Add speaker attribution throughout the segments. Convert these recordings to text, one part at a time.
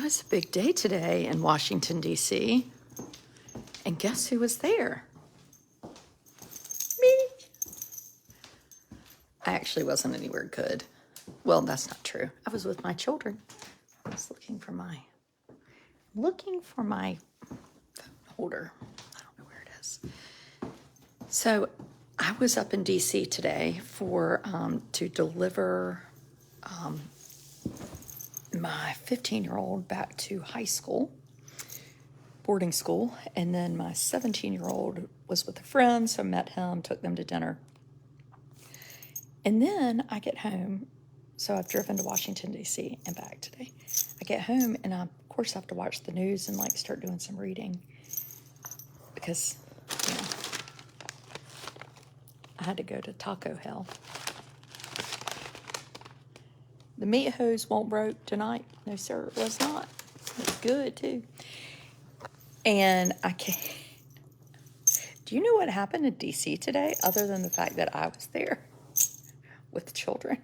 Speaker 1: was a big day today in Washington, D.C. And guess who was there? Me. I actually wasn't anywhere good. Well, that's not true. I was with my children. I was looking for my phone holder. I don't know where it is. So I was up in D.C. today for to deliver my 15-year-old back to high school, boarding school, and then my 17-year-old was with a friend, so met him, took them to dinner. And then I get home, so I've driven to Washington, D.C. and back today. I get home and I, of course, have to watch the news and like start doing some reading because, you know, I had to go to Taco Hell. The meat hose won't broke tonight. No, sir, it was not. It was good, too. And I can't. Do you know what happened in D.C. today, other than the fact that I was there with children?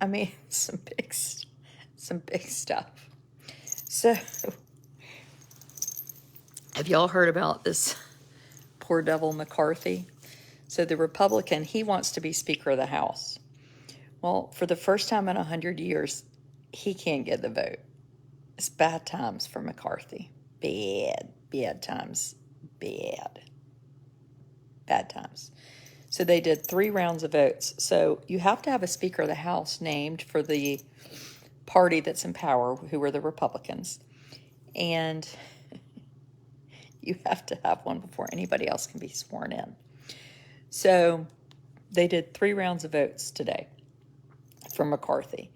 Speaker 1: I mean, some big stuff. So, have y'all heard about this poor devil McCarthy? So the Republican, he wants to be Speaker of the House. Well, for the first time in 100 years, he can't get the vote. It's bad times for McCarthy. Bad times. Bad times. So they did 3 rounds of votes. So you have to have a Speaker of the House named for the party that's in power, who are the Republicans. And you have to have one before anybody else can be sworn in. So they did 3 rounds of votes today for McCarthy.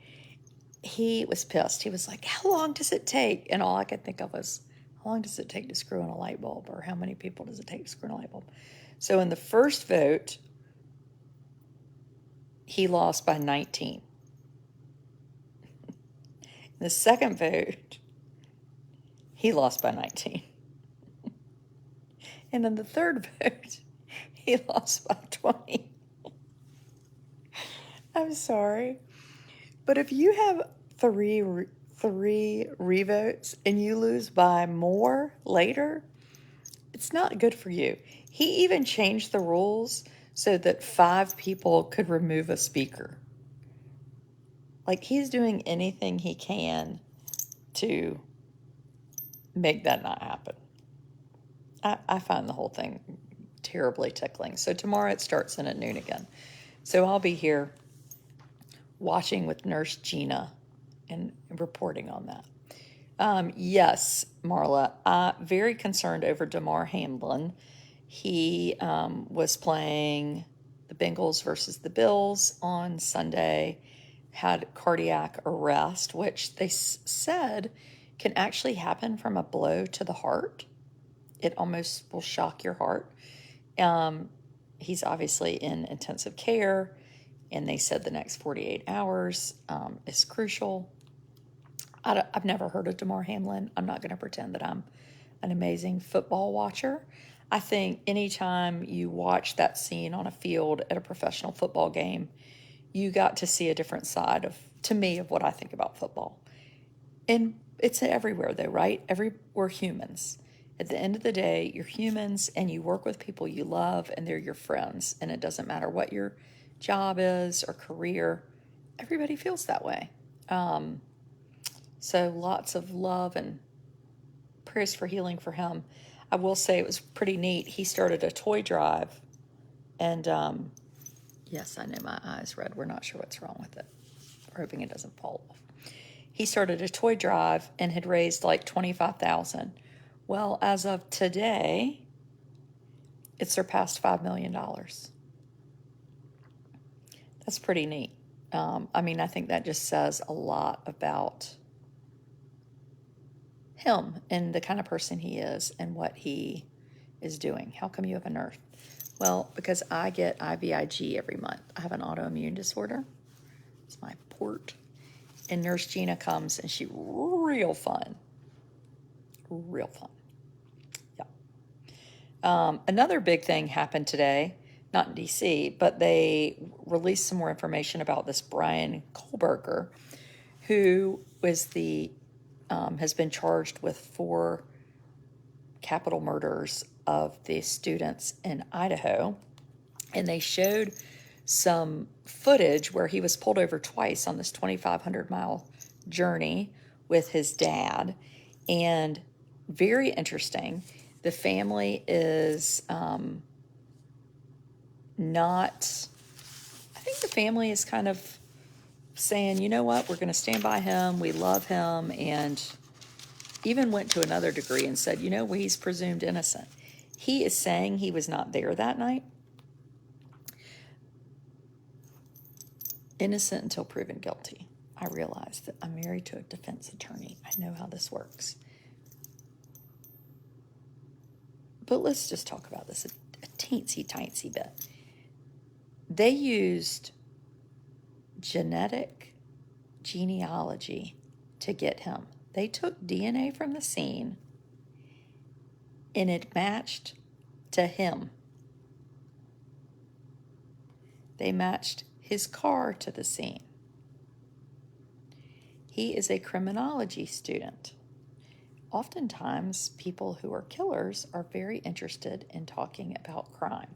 Speaker 1: He was pissed. He was like, how long does it take? And all I could think of was, how long does it take to screw in a light bulb? Or how many people does it take to screw in a light bulb? So in the first vote, he lost by 19. In the second vote, he lost by 19. And in the third vote, he lost by 20. I'm sorry. But if you have three revotes and you lose by more later, it's not good for you. He even changed the rules so that 5 people could remove a speaker. Like, he's doing anything he can to make that not happen. I find the whole thing terribly tickling. So tomorrow it starts in at noon again. So I'll be here watching with Nurse Gina and reporting on that. Yes, Marla, very concerned over Damar Hamlin. He was playing the Bengals versus the Bills on Sunday, had cardiac arrest, which they said can actually happen from a blow to the heart. It almost will shock your heart. He's obviously in intensive care, and they said the next 48 hours is crucial. I've never heard of Damar Hamlin. I'm not going to pretend that I'm an amazing football watcher. I think anytime you watch that scene on a field at a professional football game, you got to see a different side to me, of what I think about football. And it's everywhere though, right? We're humans. At the end of the day, you're humans and you work with people you love and they're your friends. And it doesn't matter what your job is or career. Everybody feels that way. So lots of love and prayers for healing for him. I will say it was pretty neat. He started a toy drive. And yes, I know my eye's red. We're not sure what's wrong with it. We're hoping it doesn't fall off. He started a toy drive and had raised like $25,000. Well, as of today, it surpassed $5 million. That's pretty neat. I mean, I think that just says a lot about him and the kind of person he is and what he is doing. How come you have a nurse? Well, because I get IVIG every month. I have an autoimmune disorder. It's my port. And Nurse Gina comes and she's real fun. Real fun. Yeah. Another big thing happened today, not in D.C., but they released some more information about this Bryan Kohberger, who was has been charged with 4 capital murders of the students in Idaho. And they showed some footage where he was pulled over twice on this 2,500-mile journey with his dad. And very interesting. The family is not, I think the family is kind of saying, you know what, we're going to stand by him. We love him. And even went to another degree and said, you know, he's presumed innocent. He is saying he was not there that night. Innocent until proven guilty. I realize that I'm married to a defense attorney. I know how this works. But let's just talk about this a teensy bit. They used genetic genealogy to get him. They took DNA from the scene and it matched to him. They matched his car to the scene. He is a criminology student. Oftentimes, people who are killers are very interested in talking about crime.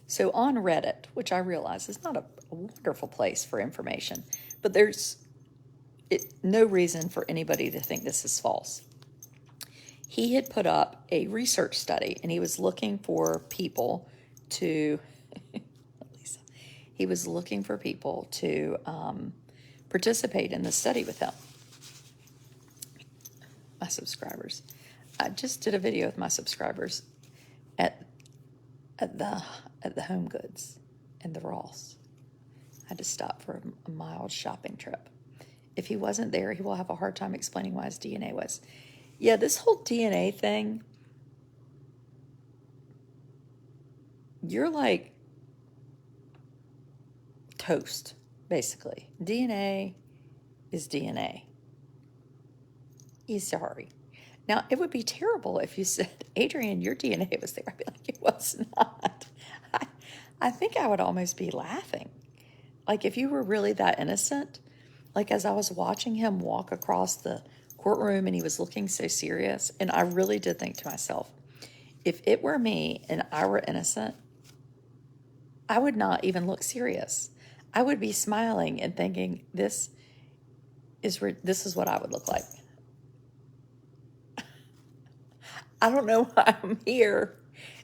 Speaker 1: So on Reddit, which I realize is not a wonderful place for information, but there's no reason for anybody to think this is false. He had put up a research study, and he was looking for people to participate in the study with him. My subscribers. I just did a video with my subscribers at the Home Goods and the Ross. I had to stop for a mild shopping trip. If he wasn't there, he will have a hard time explaining why his DNA was. Yeah, this whole DNA thing, you're like toast, basically. DNA is DNA. Sorry. Now, it would be terrible if you said, Adrienne, your DNA was there. I'd be like, it was not. I think I would almost be laughing. Like, if you were really that innocent, like as I was watching him walk across the courtroom and he was looking so serious, and I really did think to myself, if it were me and I were innocent, I would not even look serious. I would be smiling and thinking, this is what I would look like. I don't know why I'm here.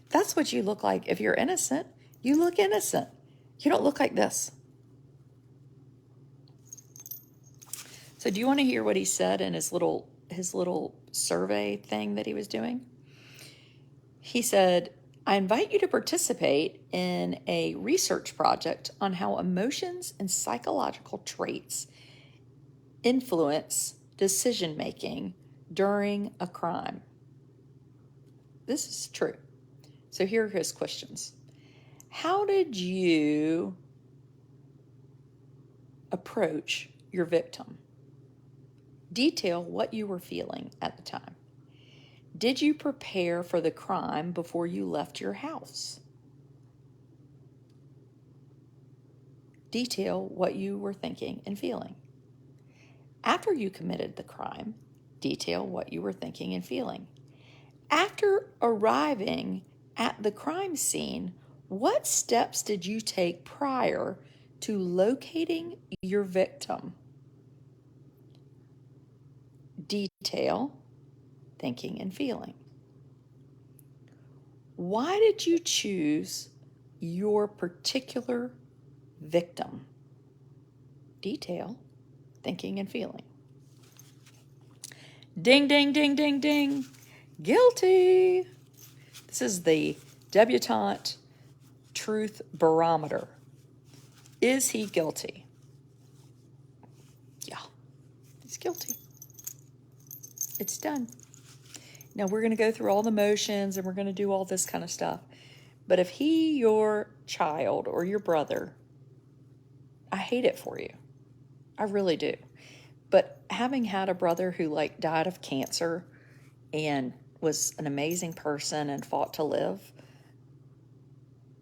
Speaker 1: That's what you look like. If you're innocent, you look innocent. You don't look like this. So do you want to hear what he said in his little survey thing that he was doing? He said, I invite you to participate in a research project on how emotions and psychological traits influence decision-making during a crime. This is true. So here are his questions. How did you approach your victim? Detail what you were feeling at the time. Did you prepare for the crime before you left your house? Detail what you were thinking and feeling. After you committed the crime, detail what you were thinking and feeling. After arriving at the crime scene, what steps did you take prior to locating your victim? Detail, thinking and feeling. Why did you choose your particular victim? Detail, thinking and feeling. Ding, ding, ding, ding, ding. Guilty. This is the Debutante Truth Barometer. Is he guilty? Yeah, he's guilty. It's done. Now we're going to go through all the motions and we're going to do all this kind of stuff. But if he, your child or your brother, I hate it for you. I really do. But having had a brother who died of cancer and was an amazing person and fought to live,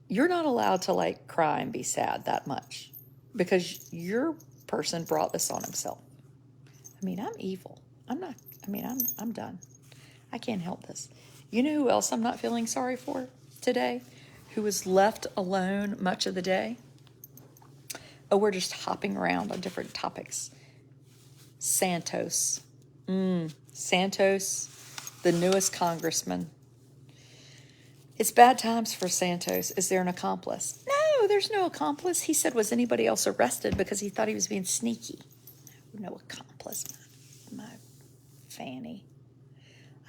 Speaker 1: you're not allowed to cry and be sad that much because your person brought this on himself. I mean, I'm evil. I'm not, I mean, I'm done. I can't help this. You know who else I'm not feeling sorry for today? Who was left alone much of the day? Oh, we're just hopping around on different topics. Santos. Santos, the newest congressman. It's bad times for Santos. Is there an accomplice? No, there's no accomplice. He said, was anybody else arrested because he thought he was being sneaky? No accomplice, my Fanny.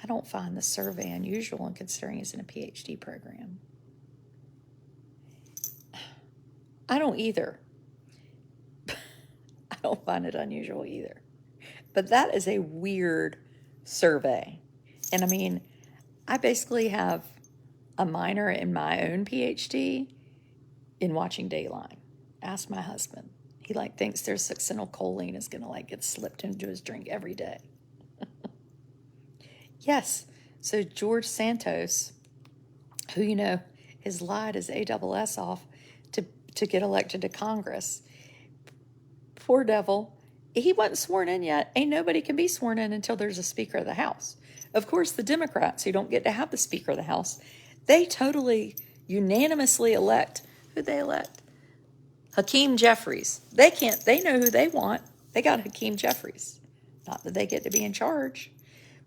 Speaker 1: I don't find the survey unusual in considering he's in a PhD program. I don't either. I don't find it unusual either. But that is a weird survey. And I mean, I basically have a minor in my own PhD in watching Dateline. Ask my husband. He thinks there's succinylcholine is gonna get slipped into his drink every day. Yes. So George Santos, who has lied his ASS off to get elected to Congress. Poor devil. He wasn't sworn in yet. Ain't nobody can be sworn in until there's a Speaker of the House. Of course, the Democrats, who don't get to have the Speaker of the House, they totally unanimously elect. Who'd they elect? Hakeem Jeffries. They know who they want. They got Hakeem Jeffries. Not that they get to be in charge.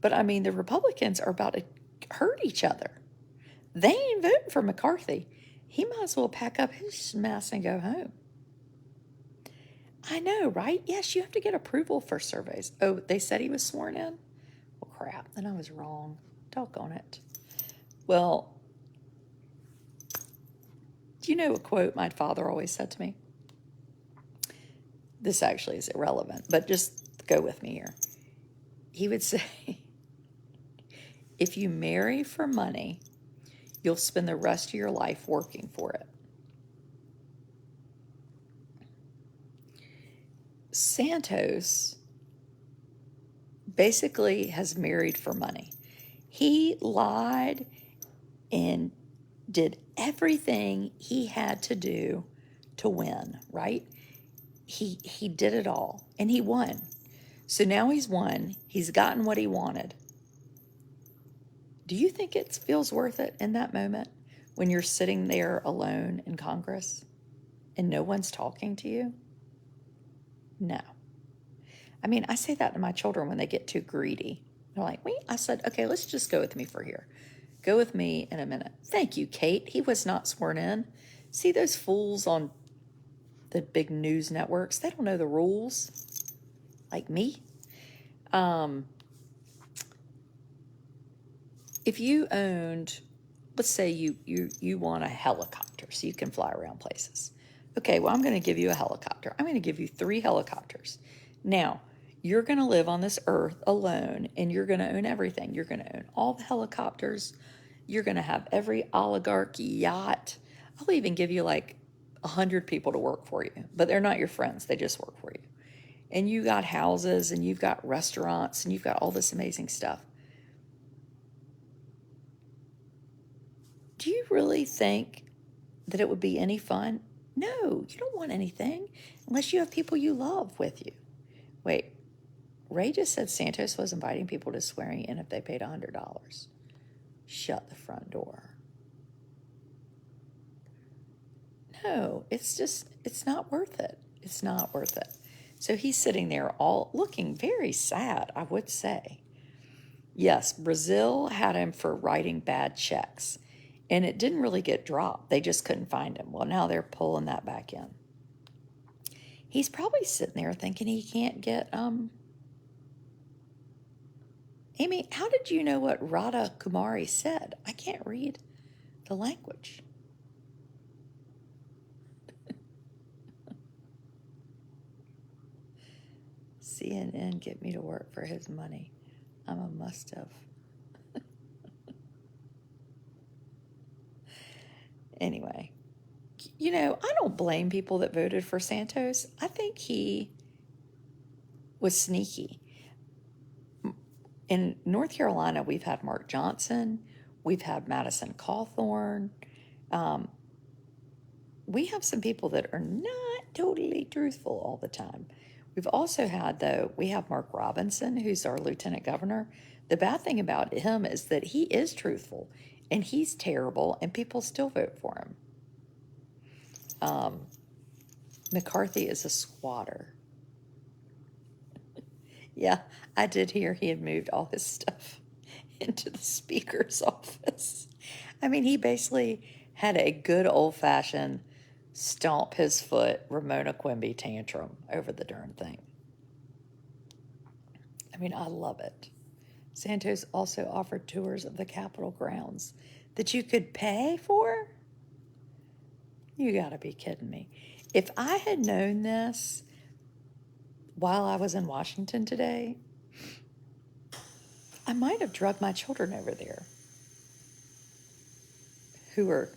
Speaker 1: But I mean, the Republicans are about to hurt each other. They ain't voting for McCarthy. He might as well pack up his mess and go home. I know, right? Yes, you have to get approval for surveys. Oh, they said he was sworn in? Well, crap. Then I was wrong. Doggone it. Well, do you know a quote my father always said to me? This actually is irrelevant, but just go with me here. He would say, if you marry for money, you'll spend the rest of your life working for it. Santos basically has married for money. He lied and did everything he had to do to win, right? He did it all, and he won. So now he's won. He's gotten what he wanted. Do you think it feels worth it in that moment when you're sitting there alone in Congress and no one's talking to you? No. I mean, I say that to my children when they get too greedy. They're like, wait, I said, okay, let's just go with me for here. Go with me in a minute. Thank you, Kate. He was not sworn in. See those fools on the big news networks? They don't know the rules like me. If you owned, let's say you want a helicopter so you can fly around places. Okay, well, I'm going to give you a helicopter. I'm going to give you 3 helicopters. Now, you're going to live on this earth alone, and you're going to own everything. You're going to own all the helicopters. You're going to have every oligarch yacht. I'll even give you 100 people to work for you, but they're not your friends. They just work for you. And you got houses, and you've got restaurants, and you've got all this amazing stuff. Do you really think that it would be any fun? No, you don't want anything unless you have people you love with you. Wait, Ray just said Santos was inviting people to swearing in if they paid $100. Shut the front door. No, it's not worth it. It's not worth it. So he's sitting there all looking very sad, I would say. Yes, Brazil had him for writing bad checks, and it didn't really get dropped. They just couldn't find him. Well, now they're pulling that back in. He's probably sitting there thinking he can't get, Amy, how did you know what Radha Kumari said? I can't read the language. CNN get me to work for his money. I'm a must-have. Anyway, I don't blame people that voted for Santos. I think he was sneaky. In North Carolina, we've had Mark Johnson. We've had Madison Cawthorn. We have some people that are not totally truthful all the time. We've also had, though, we have Mark Robinson, who's our lieutenant governor. The bad thing about him is that he is truthful and he's terrible, and people still vote for him. McCarthy is a squatter. Yeah, I did hear he had moved all his stuff into the speaker's office. I mean, he basically had a good old-fashioned stomp his foot Ramona Quimby tantrum over the darn thing. I mean, I love it. Santos also offered tours of the Capitol grounds that you could pay for? You gotta be kidding me. If I had known this while I was in Washington today, I might have drugged my children over there, who are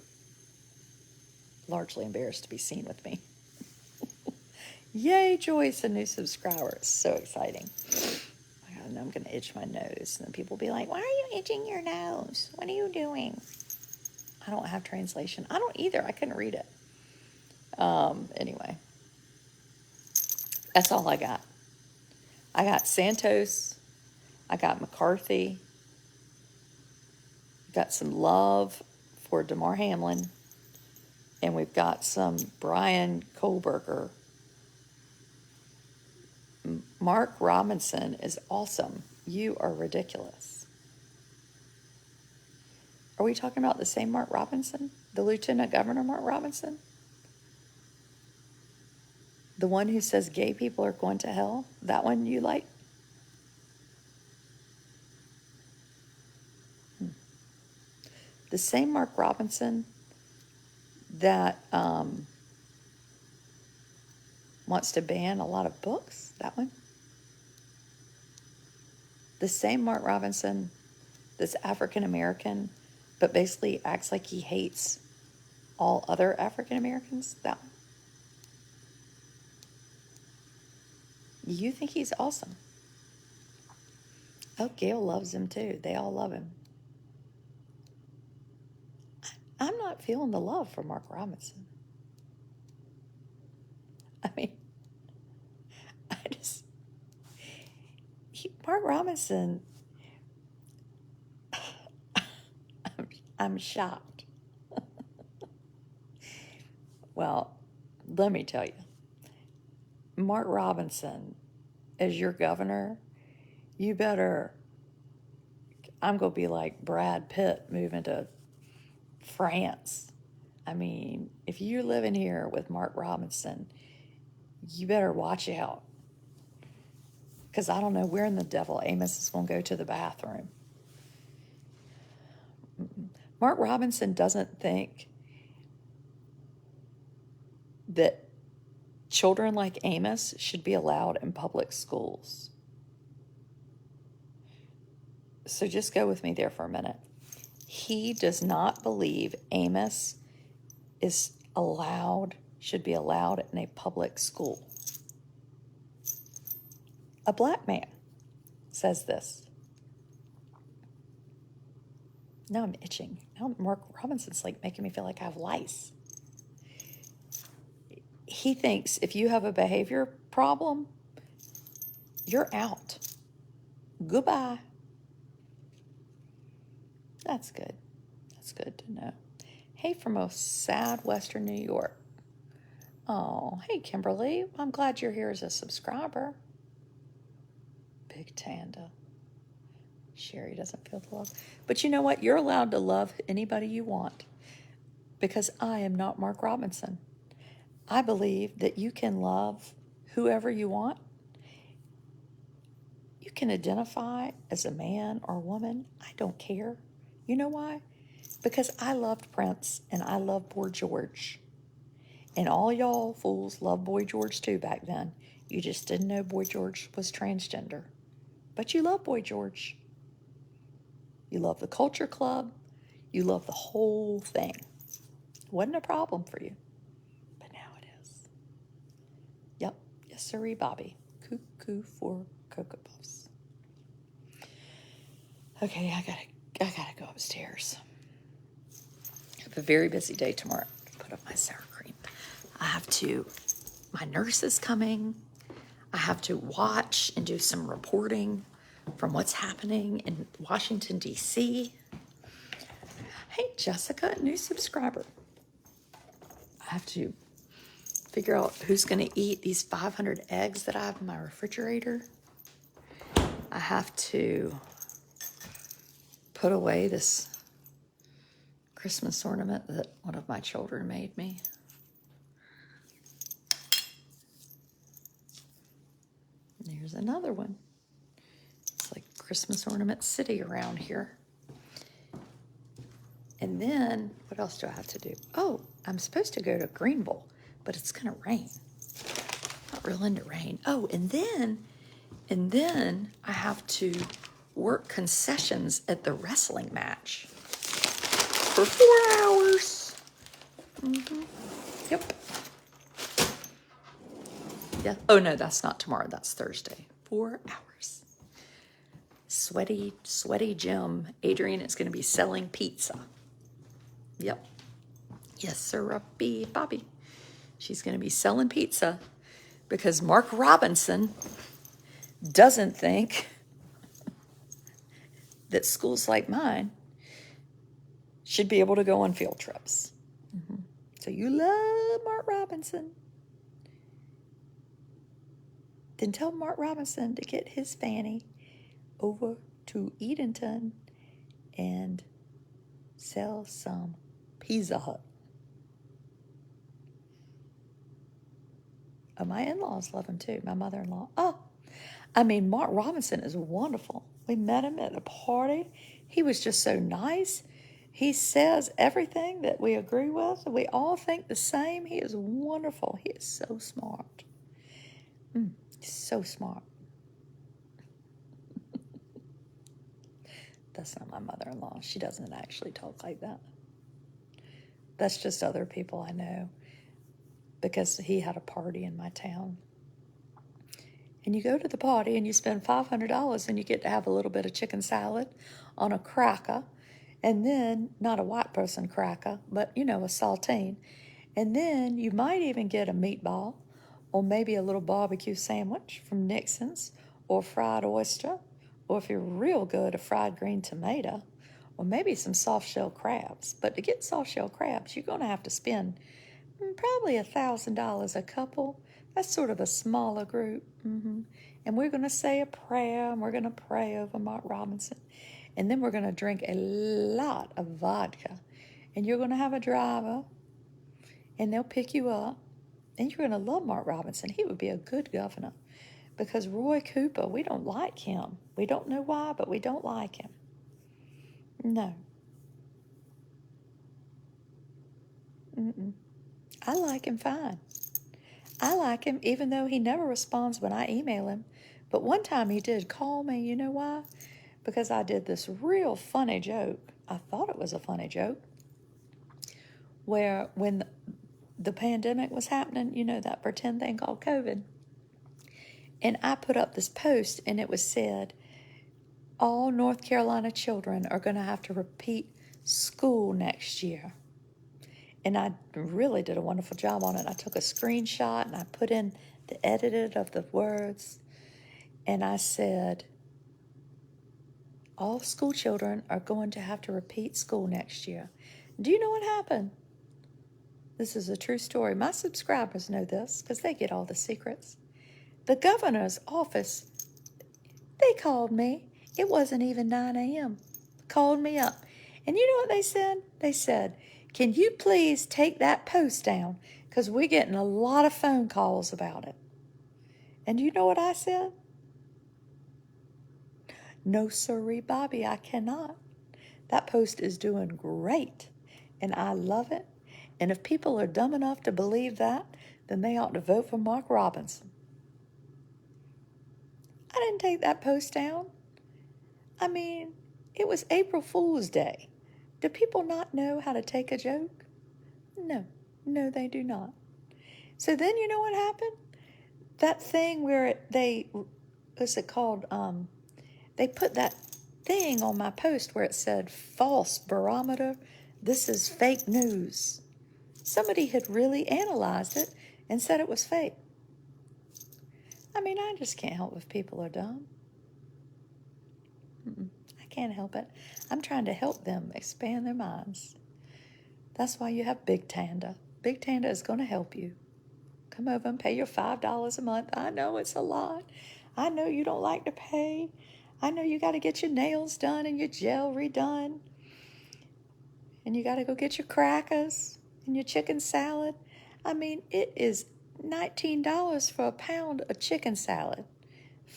Speaker 1: largely embarrassed to be seen with me. Yay, Joyce, a new subscriber. It's so exciting. Oh my God, and I'm going to itch my nose. And then people will be like, why are you itching your nose? What are you doing? I don't have translation. I don't either. I couldn't read it. Anyway, that's all I got. I got Santos. I got McCarthy. Got some love for Damar Hamlin. And we've got some Brian Kohlberger. Mark Robinson is awesome. You are ridiculous. Are we talking about the same Mark Robinson? The Lieutenant Governor Mark Robinson? The one who says gay people are going to hell? That one you like? The same Mark Robinson that wants to ban a lot of books? That one? The same Mark Robinson that's African American, but basically acts like he hates all other African Americans? That one? You think he's awesome. Oh, Gail loves him too. They all love him. I'm not feeling the love for Mark Robinson. I mean, Mark Robinson, I'm shocked. Well, let me tell you, Mark Robinson, as your governor, you better, I'm going to be like Brad Pitt moving to France. I mean, if you're living here with Mark Robinson, you better watch out. Because I don't know where in the devil Amos is going to go to the bathroom. Mark Robinson doesn't think that children like Amos should be allowed in public schools. So just go with me there for a minute. He does not believe Amos should be allowed in a public school. A black man says this. Now I'm itching. Now Mark Robinson's like making me feel like I have lice. He thinks if you have a behavior problem, you're out. Goodbye. That's good. That's good to know. Hey, from a sad Western New York. Oh, hey, Kimberly. I'm glad you're here as a subscriber. Big Tanda. Sherry doesn't feel the love. But you know what? You're allowed to love anybody you want, because I am not Mark Robinson. I believe that you can love whoever you want. You can identify as a man or woman. I don't care. You know why? Because I loved Prince and I loved Boy George. And all y'all fools loved Boy George too back then. You just didn't know Boy George was transgender. But you love Boy George. You love the Culture Club. You love the whole thing. Wasn't a problem for you. But now it is. Yep. Yes, sirree, Bobby. Cuckoo for Cocoa Puffs. Okay, I gotta go upstairs. I have a very busy day tomorrow. Put up my sour cream. My nurse is coming. I have to watch and do some reporting from what's happening in Washington, D.C. Hey, Jessica, new subscriber. I have to figure out who's going to eat these 500 eggs that I have in my refrigerator. I have to put away this Christmas ornament that one of my children made me. And here's another one. It's like Christmas ornament city around here. And then, what else do I have to do? Oh, I'm supposed to go to Greenville, but it's going to rain. Not real into rain. Oh, and then I have to work concessions at the wrestling match for 4 hours. Yep. Yeah. Oh, no, that's not tomorrow. That's Thursday. 4 hours. Sweaty Jim. Adrian is going to be selling pizza. Yep. Yes, sir, Bobby. She's going to be selling pizza because Mark Robinson doesn't think that schools like mine should be able to go on field trips. So you love Mark Robinson. Then tell Mark Robinson to get his Fanny over to Edenton and sell some Pizza Hut. Oh, my in-laws love him too, my mother-in-law. Oh, I mean, Mark Robinson is wonderful. We met him at a party. He was just so nice. He says everything that we agree with. We all think the same. He is wonderful. He is so smart. So smart. That's not my mother-in-law. She doesn't actually talk like that. That's just other people I know because he had a party in my town. And you go to the party and you spend $500 and you get to have a little bit of chicken salad on a cracker. And then, not a white person cracker, but, a saltine. And then you might even get a meatball or maybe a little barbecue sandwich from Nixon's or fried oyster. Or if you're real good, a fried green tomato or maybe some soft-shell crabs. But to get soft-shell crabs, you're going to have to spend probably $1,000 a couple. That's sort of a smaller group. And we're going to say a prayer, and we're going to pray over Mark Robinson. And then we're going to drink a lot of vodka. And you're going to have a driver, and they'll pick you up. And you're going to love Mark Robinson. He would be a good governor. Because Roy Cooper, we don't like him. We don't know why, but we don't like him. No. I like him fine. I like him even though he never responds when I email him. But one time he did call me. You know why? Because I did this real funny joke. I thought it was a funny joke. Where when the pandemic was happening, that pretend thing called COVID. And I put up this post and it was said, all North Carolina children are going to have to repeat school next year. And I really did a wonderful job on it. I took a screenshot and I put in the edited of the words. And I said, all school children are going to have to repeat school next year. Do you know what happened? This is a true story. My subscribers know this because they get all the secrets. The governor's office, they called me. It wasn't even 9 a.m. Called me up. And you know what they said? They said, can you please take that post down? Because we're getting a lot of phone calls about it. And you know what I said? No, sirree, Bobby, I cannot. That post is doing great. And I love it. And if people are dumb enough to believe that, then they ought to vote for Mark Robinson. I didn't take that post down. I mean, it was April Fool's Day. Do people not know how to take a joke? No, they do not. So then you know what happened? That thing where what's it called? They put that thing on my post where it said false barometer. This is fake news. Somebody had really analyzed it and said it was fake. I mean, I just can't help if people are dumb. I can't help it. I'm trying to help them expand their minds. That's why you have Big Tanda. Big Tanda is going to help you. Come over and pay your $5 a month. I know it's a lot. I know you don't like to pay. I know you got to get your nails done and your gel redone. And you got to go get your crackers and your chicken salad. I mean, it is $19 for a pound of chicken salad.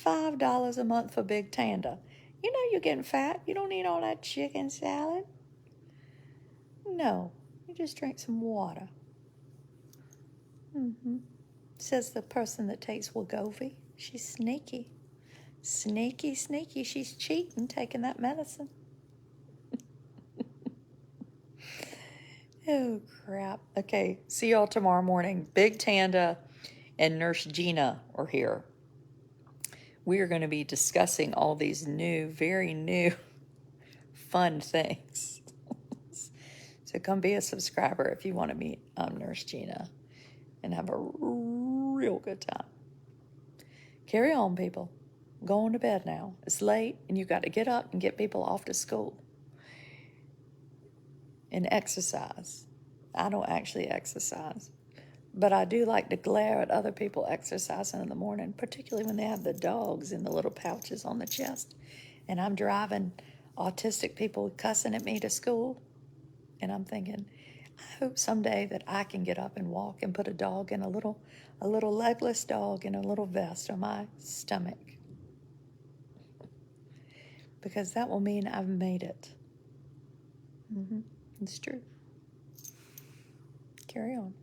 Speaker 1: $5 a month for Big Tanda. You know you're getting fat. You don't need all that chicken salad. No, you just drink some water. Says the person that takes Wegovy. She's sneaky. Sneaky, sneaky. She's cheating taking that medicine. Oh, crap. Okay, see y'all tomorrow morning. Big Tanda and Nurse Gina are here. We are going to be discussing all these new, very new, fun things. So come be a subscriber if you want to meet Nurse Gina and have a real good time. Carry on, people. Go on to bed now. It's late, and you got to get up and get people off to school. And exercise. I don't actually exercise, but I do like to glare at other people exercising in the morning, particularly when they have the dogs in the little pouches on the chest. And I'm driving autistic people cussing at me to school. And I'm thinking, I hope someday that I can get up and walk and put a dog in a little legless dog in a little vest on my stomach. Because that will mean I've made it. It's true. Carry on.